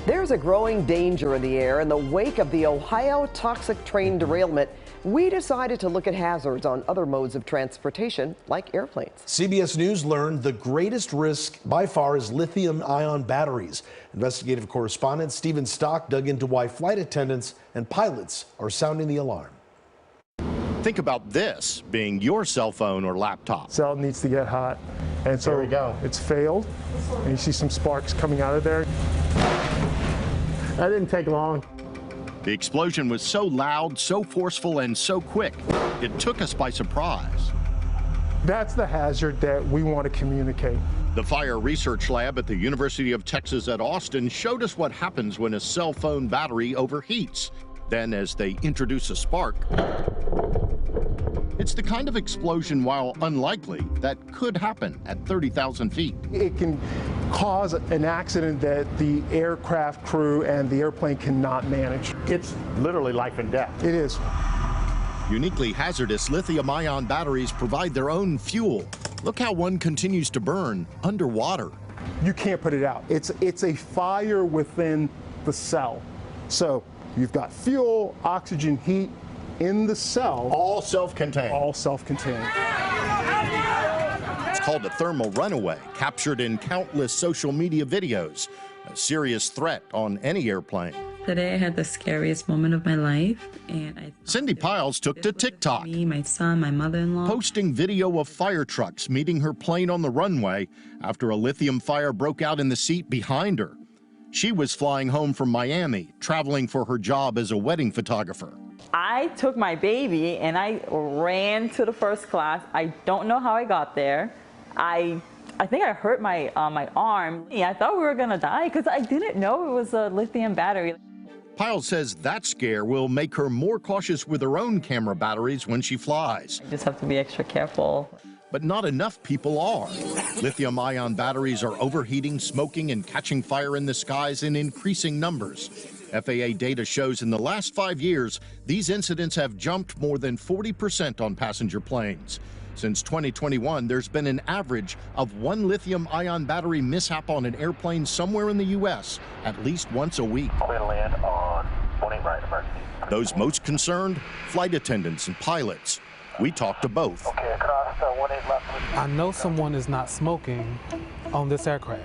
There's a growing danger in the air. In the wake of the Ohio toxic train derailment, we decided to look at hazards on other modes of transportation, like airplanes. CBS News learned the greatest risk by far is lithium-ion batteries. Investigative correspondent Stephen Stock dug into why flight attendants and pilots are sounding the alarm. Think about this being your cell phone or laptop. Cell needs to get hot, and so There we go. It's failed, and you see some sparks coming out of there. That didn't take long. The explosion was so loud, so forceful, and so quick, it took us by surprise. That's the hazard that we want to communicate. The Fire Research Lab at the University of Texas at Austin showed us what happens when a cell phone battery overheats. Then, as they introduce a spark, it's the kind of explosion, while unlikely, that could happen at 30,000 feet. It can cause an accident that the aircraft crew and the airplane cannot manage. It's literally life and death. It is. Uniquely hazardous lithium-ion batteries provide their own fuel. Look how one continues to burn underwater. You can't put it out. It's a fire within the cell. So you've got fuel, oxygen, heat in the cell. All self-contained. All self-contained. It's called a thermal runaway, captured in countless social media videos. A serious threat on any airplane. Today I had the scariest moment of my life, and Cindy Piles took to TikTok, me, my son, my mother-in-law, posting video of fire trucks meeting her plane on the runway after a lithium fire broke out in the seat behind her. She was flying home from Miami, traveling for her job as a wedding photographer. I took my baby and I ran to the first class. I don't know how I got there. I think I hurt my my arm. I thought we were gonna die because I didn't know it was a lithium battery. Piles says that scare will make her more cautious with her own camera batteries when she flies. I just have to be extra careful. But not enough people are. Lithium-ion batteries are overheating, smoking, and catching fire in the skies in increasing numbers. FAA data shows in the last 5 years, these incidents have jumped more than 40% on passenger planes. Since 2021, there's been an average of one lithium-ion battery mishap on an airplane somewhere in the U.S. at least once a week. Clear to land on 18 right emergency. Those most concerned, flight attendants and pilots. We talked to both. Okay, across 18 left. I know someone is not smoking on this aircraft.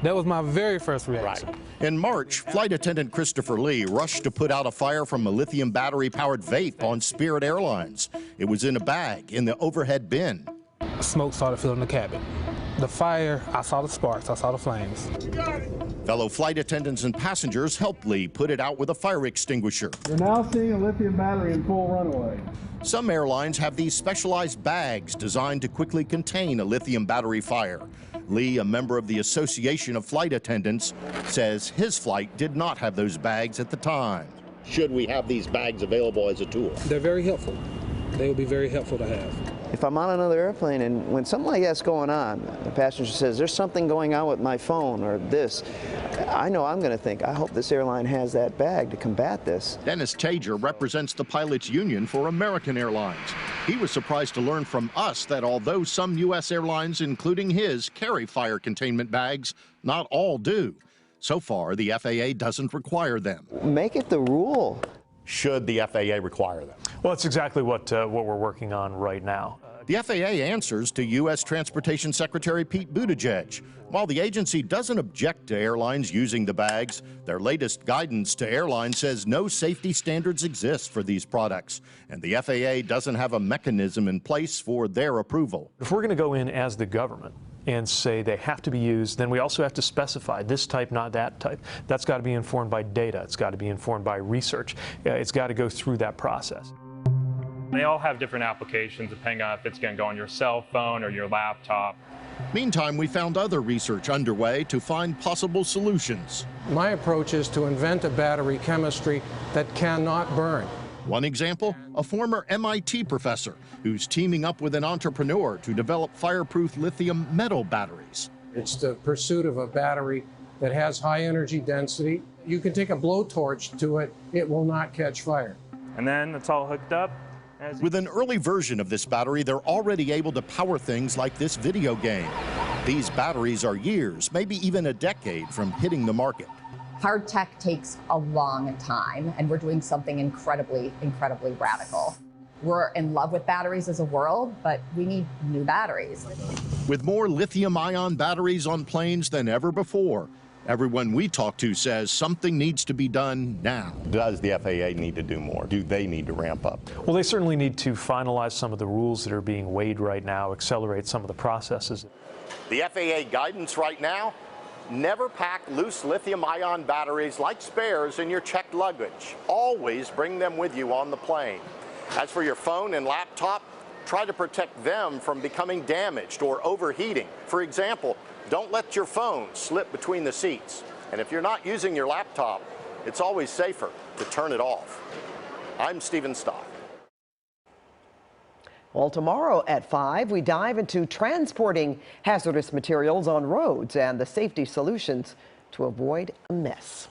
That was my very first reaction. Right. In March, flight attendant Christopher Lee rushed to put out a fire from a lithium battery-powered vape on Spirit Airlines. It was in a bag in the overhead bin. Smoke started filling the cabin. The fire, I saw the sparks, I saw the flames. Fellow flight attendants and passengers helped Lee put it out with a fire extinguisher. You're now seeing a lithium battery in full runaway. Some airlines have these specialized bags designed to quickly contain a lithium battery fire. Lee, a member of the Association of Flight Attendants, says his flight did not have those bags at the time. Should we have these bags available as a tool? They're very helpful. They would be very helpful to have. If I'm on another airplane and when something like that's going on, the passenger says, there's something going on with my phone or this, I know I'm going to think, I hope this airline has that bag to combat this. Dennis Tager represents the pilots union for American Airlines. He was surprised to learn from us that although some U.S. airlines, including his, carry fire containment bags, not all do. So far, the FAA doesn't require them. Make it the rule. Should the FAA require them? Well, it's exactly what we're working on right now. The FAA answers to U.S. Transportation Secretary Pete Buttigieg. While the agency doesn't object to airlines using the bags, their latest guidance to airlines says no safety standards exist for these products, and the FAA doesn't have a mechanism in place for their approval. If we're going to go in as the government and say they have to be used, then we also have to specify this type, not that type. That's got to be informed by data. It's got to be informed by research. It's got to go through that process. They all have different applications depending on if it's going to go on your cell phone or your laptop. Meantime, we found other research underway to find possible solutions. My approach is to invent a battery chemistry that cannot burn. One example, a former MIT professor who's teaming up with an entrepreneur to develop fireproof lithium metal batteries. It's the pursuit of a battery that has high energy density. You can take a blowtorch to it, it will not catch fire. And then it's all hooked up. With an early version of this battery, they're already able to power things like this video game. These batteries are years, maybe even a decade from hitting the market. Hard tech takes a long time, and we're doing something incredibly, incredibly radical. We're in love with batteries as a world, but we need new batteries. With more lithium-ion batteries on planes than ever before, everyone we talk to says something needs to be done now. Does the FAA need to do more? Do they need to ramp up? Well, they certainly need to finalize some of the rules that are being weighed right now, accelerate some of the processes. The FAA guidance right now, never pack loose lithium-ion batteries like spares in your checked luggage. Always bring them with you on the plane. As for your phone and laptop, try to protect them from becoming damaged or overheating. For example, don't let your phone slip between the seats. And if you're not using your laptop, it's always safer to turn it off. I'm Stephen Stock. Well, tomorrow at 5, we dive into transporting hazardous materials on roads and the safety solutions to avoid a mess.